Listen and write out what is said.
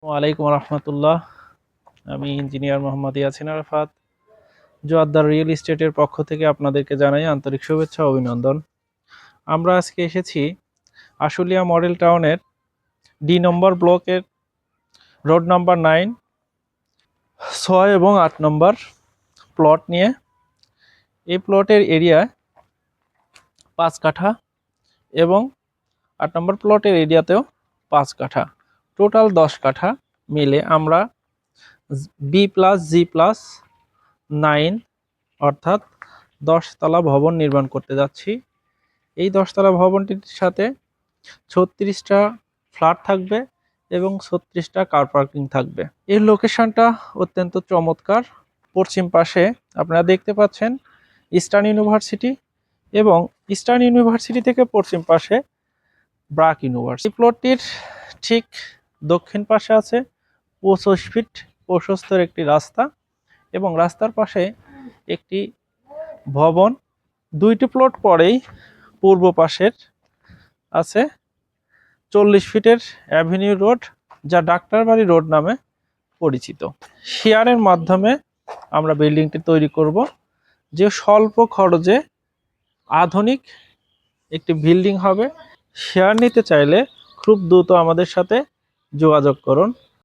ওয়ালাইকুম রহমতুল্লাহ। আমি engineer Mohammad Yasin Arafat. Joardar real এস্টেটের পক্ষ থেকে আপনাদেরকে জানাই আন্তরিক শুভেচ্ছা ও অভিনন্দন। আমরা আজকে এসেছি আশুলিয়া মডেল টাউনের ডি নম্বর ব্লকের রোড নাম্বার 9, 6 এবং 8 নম্বর প্লট নিয়ে। এই প্লটের এরিয়া 5 কাঠা এবং 8 নম্বর প্লটের এরিয়াতেও 5 কাঠা, টোটাল 10 কাঠা মিলে আমরা B+G+9 অর্থাৎ 10 তলা ভবন নির্মাণ করতে যাচ্ছি। এই 10 তলা ভবনটির সাথে 36টা ফ্ল্যাট থাকবে এবং 36টা কার পার্কিং থাকবে। এই লোকেশনটা অত্যন্ত চমৎকার। পশ্চিম পাশে আপনারা দেখতে পাচ্ছেন ইস্টার্ন ইউনিভার্সিটি এবং ইস্টার্ন ইউনিভার্সিটি থেকে পশ্চিম পাশে ব্র্যাক ইউনিভার্সিটি। প্লটটির ঠিক দক্ষিণ পাশে আছে 25 ফিট প্রশস্ত একটি রাস্তা এবং রাস্তার পাশে একটি ভবন। 2টি প্লট পরেই পূর্ব পাশের আছে 40 ফিটের অ্যাভিনিউ রোড, যা ডাক্তারবাড়ি রোড নামে পরিচিত। শেয়ারের মাধ্যমে আমরা বিল্ডিংটি তৈরি করব, যে স্বল্প খরচে আধুনিক একটি বিল্ডিং হবে। শেয়ার নিতে চাইলে খুব দ্রুত আমাদের সাথে যোগাযোগ করুন।